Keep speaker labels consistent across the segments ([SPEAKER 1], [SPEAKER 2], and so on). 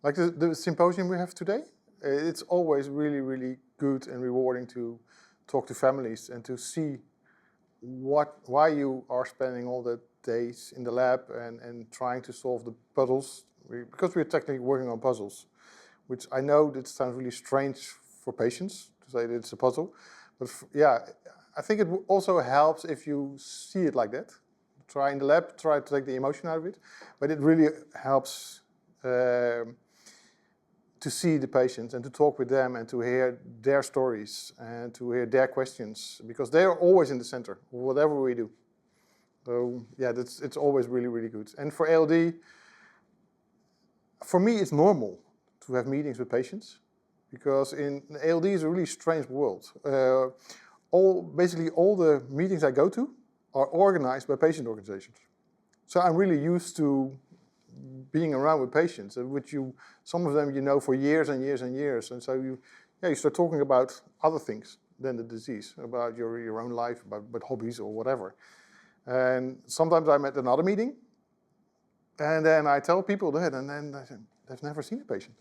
[SPEAKER 1] Like the symposium we have today, it's always really, really good and rewarding to talk to families and to see why you are spending all the days in the lab and trying to solve the puzzles, because we're technically working on puzzles, which I know that sounds really strange for patients to say that it's a puzzle, but yeah, I think it also helps if you see it like that. Try in the lab, try to take the emotion out of it, but it really helps to see the patients and to talk with them and to hear their stories and to hear their questions, because they are always in the center of whatever we do. So yeah, it's always really, really good. And for ALD, for me, it's normal to have meetings with patients, because in ALD is a really strange world. Basically all the meetings I go to are organized by patient organizations. So I'm really used to being around with patients, which some of them you know for years and years and years, and so you start talking about other things than the disease, about your own life, about hobbies or whatever. And sometimes I'm at another meeting, and then I tell people that, and then they say, they've never seen a patient.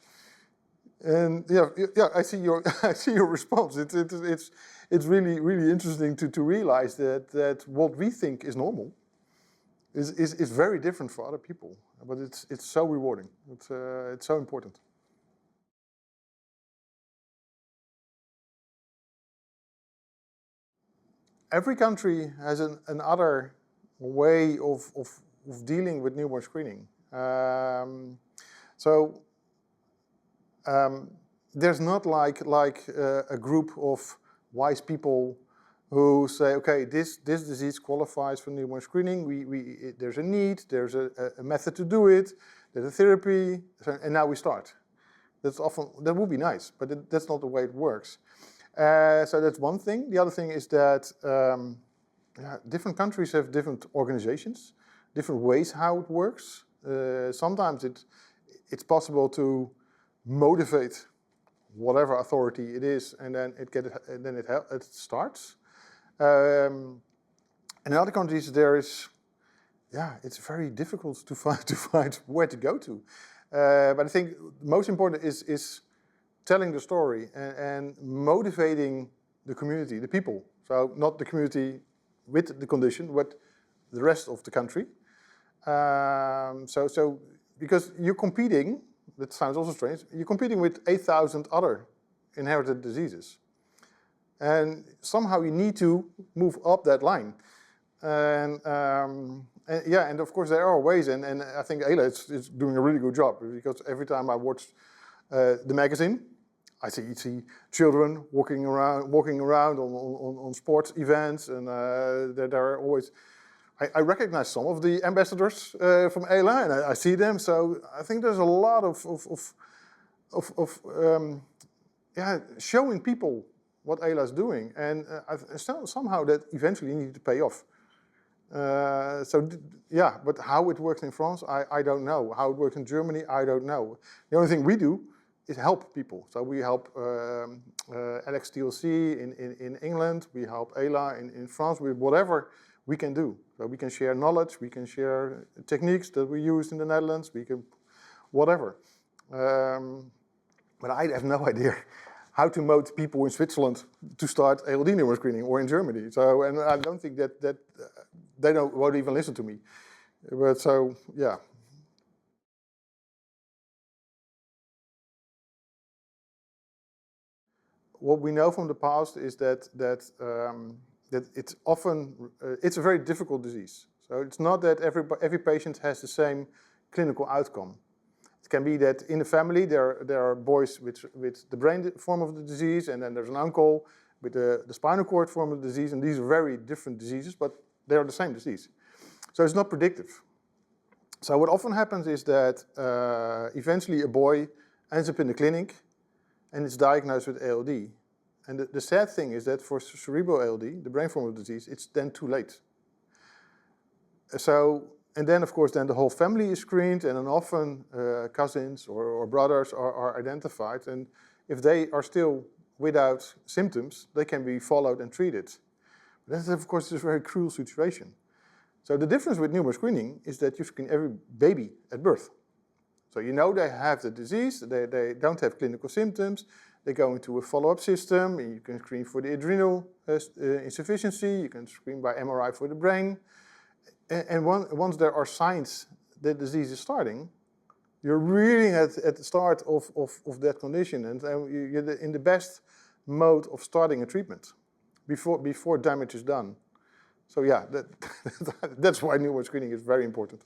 [SPEAKER 1] And yeah, I see your I see your response. It's really, really interesting to realize that what we think is normal is very different for other people, but it's so rewarding. It's so important. Every country has another way of dealing with newborn screening. There's not like a group of wise people who say, okay, this disease qualifies for newborn screening. There's a need, there's a method to do it, there's a therapy, and now we start. That would be nice, but that's not the way it works. So that's one thing. The other thing is that different countries have different organizations, different ways how it works. Sometimes it's possible to motivate whatever authority it is, and then it starts. In other countries, it's very difficult to find where to go to. But I think most important is telling the story and motivating the community, the people. So not the community with the condition, but the rest of the country. So because you're competing, that sounds also strange, you're competing with 8,000 other inherited diseases. And somehow you need to move up that line. And of course there are ways, and I think Ela is doing a really good job, because every time I watch the magazine, I see children walking around on sports events, and there are always. I recognize some of the ambassadors from Ela, and I see them. So I think there's a lot of showing people what Ela is doing, and somehow that eventually needs to pay off. But how it works in France, I don't know. How it works in Germany, I don't know. The only thing we do is help people. So we help LXTLC in England, we help Ela in France, with whatever we can do. So we can share knowledge, we can share techniques that we use in the Netherlands, we can, whatever. But I have no idea how to motivate people in Switzerland to start ALD newborn screening, or in Germany. So, and I don't think that they won't even listen to me. But so, yeah. What we know from the past is that it's often, it's a very difficult disease. So it's not that every patient has the same clinical outcome. It can be that in the family there are boys with the brain form of the disease, and then there's an uncle with the spinal cord form of the disease, and these are very different diseases, but they are the same disease. So it's not predictive. So what often happens is that eventually a boy ends up in the clinic and is diagnosed with ALD. And the sad thing is that for cerebral ALD, the brain form of the disease, it's then too late. So, and then of course then the whole family is screened, and then often cousins or brothers are identified, and if they are still without symptoms, they can be followed and treated. That of course is a very cruel situation. So the difference with newborn screening is that you screen every baby at birth. So you know they have the disease, they don't have clinical symptoms, they go into a follow-up system, and you can screen for the adrenal insufficiency, you can screen by MRI for the brain. And once there are signs that disease is starting, you're really at the start of that condition, and you're in the best mode of starting a treatment before damage is done. So yeah, that's why newborn screening is very important.